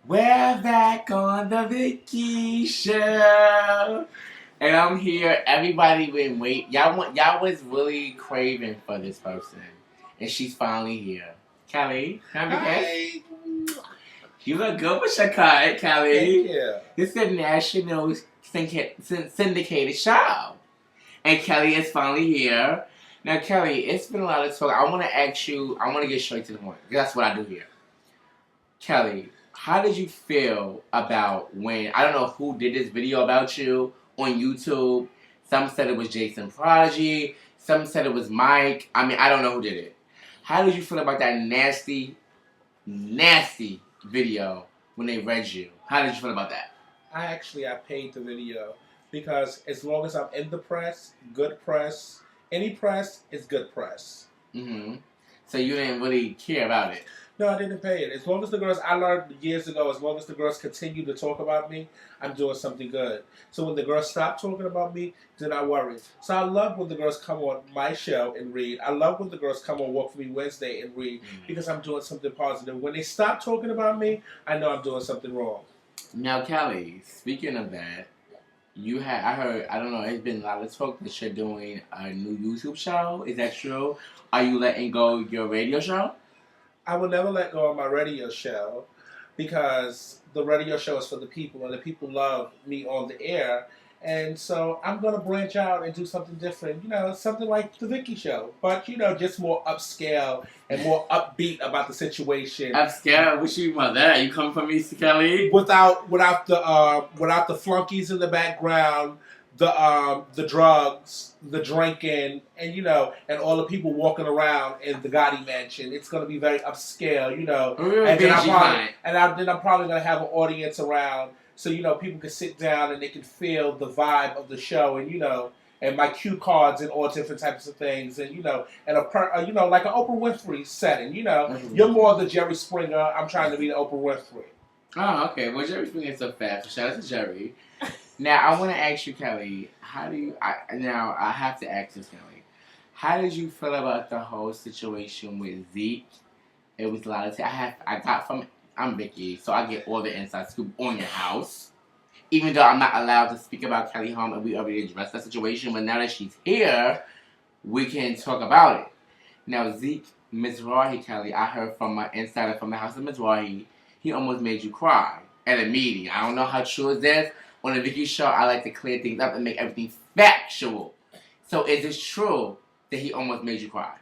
We're back on the Vicky Show, and I'm here. Everybody been wait. Y'all was really craving for this person, and she's finally here. Kelly, Hi. you look good with your cut, Kelly. Thank you. This is a national syndicated show, and Kelly is finally here. Now, Kelly, it's been a lot of talk. I want to ask you. I want to get straight to the point. That's what I do here. Kelly, how did you feel about when, I don't know who did this video about you on YouTube. Some said it was Jason Prodigy. Some said it was Mike. I mean, I don't know who did it. How did you feel about that nasty, nasty video when they read you? How did you feel about that? I paid the video because as long as I'm in the press, good press, any press is good press. Mm-hmm. So you didn't really care about it? No, I didn't pay it. As long as the girls, I learned years ago, as long as the girls continue to talk about me, I'm doing something good. So when the girls stop talking about me, then I worry. So I love when the girls come on my show and read. I love when the girls come on Walk For Me Wednesday and read because I'm doing something positive. When they stop talking about me, I know I'm doing something wrong. Now, Kelly, speaking of that, I heard, I don't know, it's been a lot of talk that you're doing a new YouTube show. Is that true? Are you letting go of your radio show? I will never let go of my radio show because the radio show is for the people and the people love me on the air. And so I'm going to branch out and do something different, something like the Vicky Show, but, just more upscale and more upbeat about the situation. Upscale? What you want that? You come from East Kelly? Without the flunkies in the background, the drugs, the drinking, and and all the people walking around in the Gotti mansion. It's going to be very upscale, and then I'm probably going to have an audience around, so people can sit down and they can feel the vibe of the show, and my cue cards and all different types of things, and like an Oprah Winfrey setting. You're more the Jerry Springer. I'm trying to be the Oprah Winfrey. Oh, okay. Well, Jerry Springer is so fast. Shout out to Jerry. Now, I want to ask you, Kelly, I have to ask this, Kelly. How did you feel about the whole situation with Zeke? It was a lot of I'm Vicky, so I get all the inside scoop on your house. Even though I'm not allowed to speak about Kelly home, and we already addressed that situation, but now that she's here, we can talk about it. Now, Zeke MIZRAHI, Kelly, I heard from my insider from the house of MIZRAHI, he almost made you cry at a meeting. I don't know how true is this. On the Vicky Show, I like to clear things up and make everything factual. So is it true that he almost made you cry?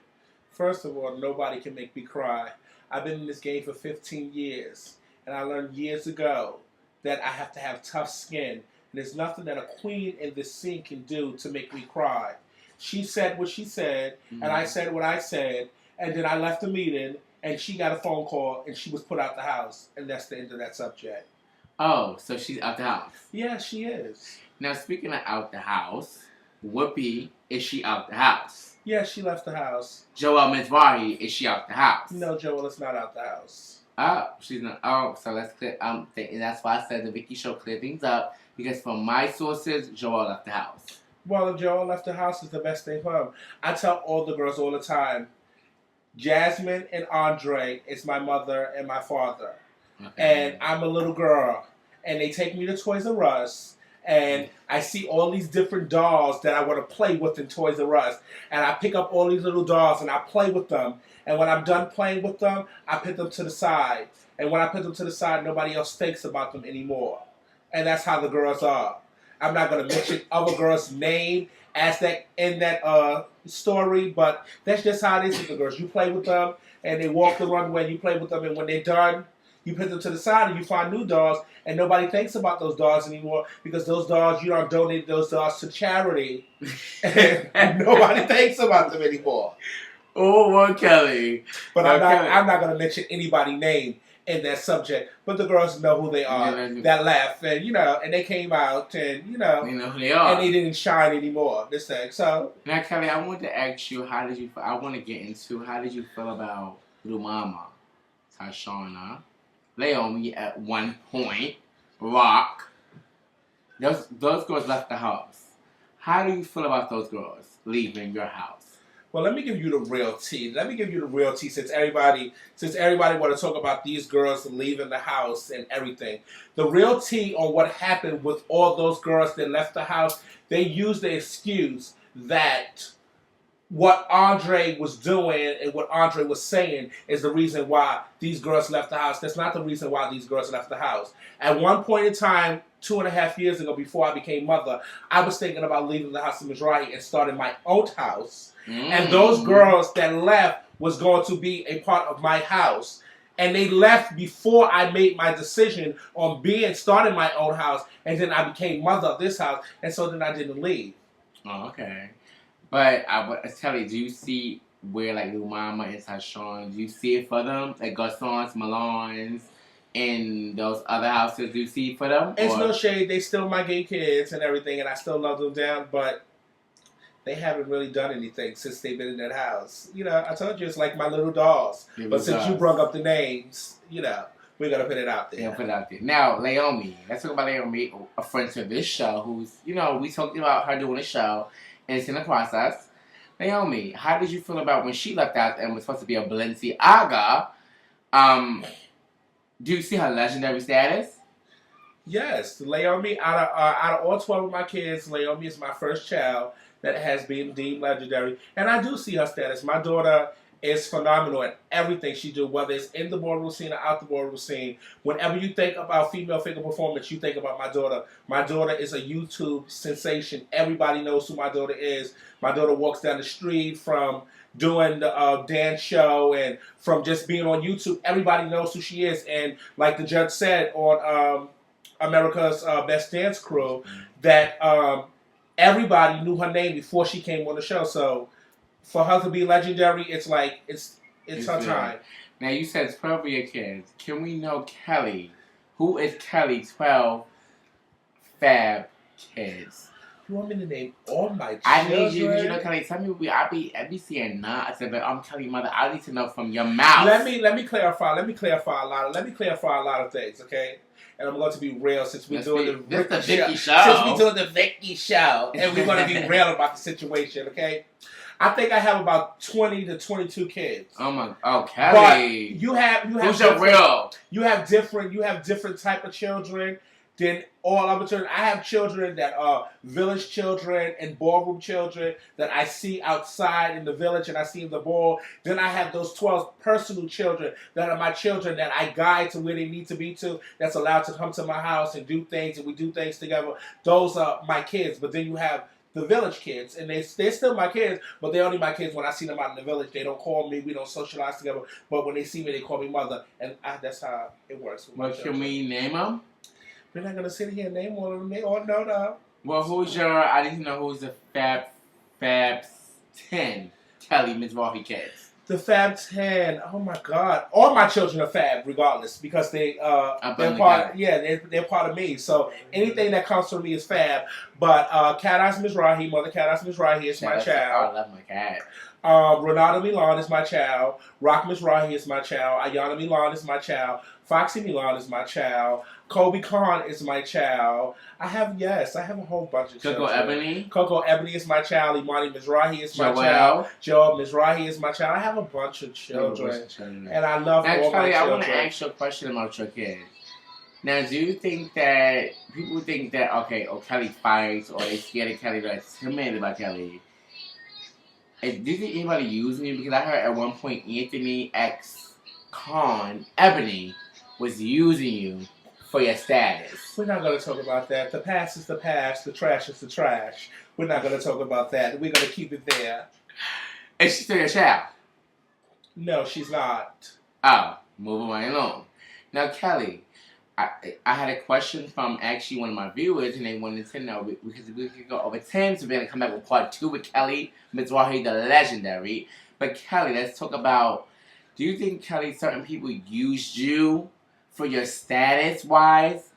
First of all, nobody can make me cry. I've been in this game for 15 years, and I learned years ago that I have to have tough skin. And there's nothing that a queen in this scene can do to make me cry. She said what she said, and I said what I said, and then I left the meeting, and she got a phone call, and she was put out the house, and that's the end of that subject. Oh, so she's out the house. Yeah, she is. Now, speaking of out the house, Whoopi, is she out the house? Yeah, she left the house. Joelle MIZRAHI, is she out the house? No, Joelle is not out the house. Oh, she's not. Oh, so let's clear. And that's why I said the Vicky Show clear things up, because from my sources, Joelle left the house. Well, if Joelle left the house, is the best thing for him. I tell all the girls all the time, Jasmine and Andre is my mother and my father. Okay. And I'm a little girl, and they take me to Toys R Us, and I see all these different dolls that I want to play with in Toys R Us, and I pick up all these little dolls and I play with them, and when I'm done playing with them, I put them to the side, and when I put them to the side, nobody else thinks about them anymore, and that's how the girls are. I'm not going to mention other girls' name as that in that story, but that's just how it is with the girls. You play with them, and they walk the runway, you play with them, and when they're done, you put them to the side and you find new dolls, and nobody thinks about those dolls anymore because those dolls, you don't donate those dolls to charity, and nobody thinks about them anymore. Oh, well, Kelly. But I'm not going to mention anybody's name in that subject, but the girls know who they are that laugh, and and they came out, and they know who they are, and they didn't shine anymore this thing. So now, Kelly, I want to ask you, how did you feel about Little Mama, Tashana, LaOmi at one point, Rock? Those girls left the house. How do you feel about those girls leaving your house? Well, let me give you the real tea. Let me give you the real tea since everybody want to talk about these girls leaving the house and everything. The real tea on what happened with all those girls that left the house, they used the excuse that what Andre was doing and what Andre was saying is the reason why these girls left the house. That's not the reason why these girls left the house. At one point in time, 2.5 years ago, before I became mother, I was thinking about leaving the house of MIZRAHI and starting my own house. And those girls that left was going to be a part of my house. And they left before I made my decision on starting my own house. And then I became mother of this house. And so then I didn't leave. Oh, okay. But I would tell you, do you see where like Lil Mama and Tyshawn, do you see it for them? Like Garçons, Milans, and those other houses, do you see it for them? It's no shade. They still my gay kids and everything, and I still love them down, but they haven't really done anything since they've been in that house. You know, I told you it's like my little dolls. But since you brought up the names, you know, we're going to put it out there. Yeah, put it out there. Now, LaOmi. Let's talk about LaOmi, a friend to this show, who's, you know, we talked about her doing a show, and it's in the process. LaOmi, how did you feel about when she left out and was supposed to be a Balenciaga? Do you see her legendary status? Yes. LaOmi, out of all 12 of my kids, LaOmi is my first child that has been deemed legendary. And I do see her status. My daughter is phenomenal at everything she do, whether it's in the boardroom scene or out the boardroom scene. Whenever you think about female figure performance, you think about my daughter. My daughter is a YouTube sensation. Everybody knows who my daughter is. My daughter walks down the street from doing the dance show and from just being on YouTube. Everybody knows who she is. And like the judge said on America's Best Dance Crew, that everybody knew her name before she came on the show. So for her to be legendary, it's like it's her time. Now you said 12 of your kids. Can we know Kelly? Who is Kelly? 12 fab kids. You want me to name all my children? I need you know, Kelly. Tell me, I be seeing nah. I said, but I'm Kelly mother. I need to know from your mouth. Let me clarify. Let me clarify a lot of things, okay? And I'm going to be real since we're doing the Vicky show. Since we're doing the Vicky show, and we're going to be real about the situation, okay? I think I have about 20 to 22 kids. Kelly. But you have who's your real? You have different type of children than all other children. I have children that are village children and ballroom children that I see outside in the village and I see in the ball. Then I have those 12 personal children that are my children that I guide to where they need to be to, that's allowed to come to my house and do things, and we do things together. Those are my kids. But then you have the village kids, and they're still my kids, but they're only my kids when I see them out in the village. They don't call me, we don't socialize together, but when they see me, they call me mother, and that's how it works. But can we name them? We're not going to sit here and name all of them. They all know them. Well, who's your, I need to know who's the Fab 10 Kelly MIZRAHI kids. The Fab 10, oh my God. All my children are Fab, regardless, because they're part of me. So anything that comes from me is Fab. But Cat Eyes MIZRAHI, Mother Cat Eyes MIZRAHI is my child. I love my cat. Renata Milan is my child. Rock MIZRAHI is my child. Ayana Milan is my child. Foxy Milan is my child. Kobe Khan is my child. I have a whole bunch of children. Coco Ebony is my child. Imani MIZRAHI is my child. Joel MIZRAHI is my child. I have a bunch of children. And I love all my children. I want to ask you a question about your kids. Now, do you think that people think that, okay, Kelly fights, or they scared of Kelly, they're intimidated by Kelly? Do you think anybody using you? Because I heard at one point Anthony X Con Ebony was using you for your status. We're not going to talk about that. The past is the past. The trash is the trash. We're not going to talk about that. We're going to keep it there. Is she still your child? No, she's not. Oh, moving right along. Now, Kelly, I had a question from actually one of my viewers, and they wanted to know, because we could go over 10, so we're going to come back with part 2 with Kelly MIZRAHI, the legendary. But Kelly, let's talk about, do you think, Kelly, certain people used you for your status-wise?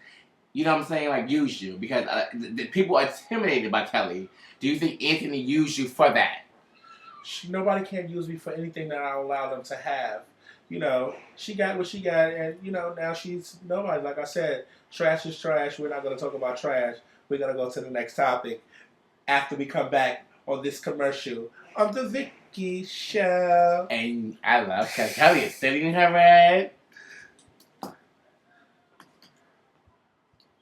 You know what I'm saying? Like, used you. Because the people are intimidated by Kelly. Do you think Anthony used you for that? Nobody can use me for anything that I allow them to have. You know, she got what she got, and, you know, now she's nobody. Like I said, trash is trash. We're not going to talk about trash. We're going to go to the next topic after we come back on this commercial of the Vicky Vicky Show. And I love Kelly. Kelly is sitting in her bed.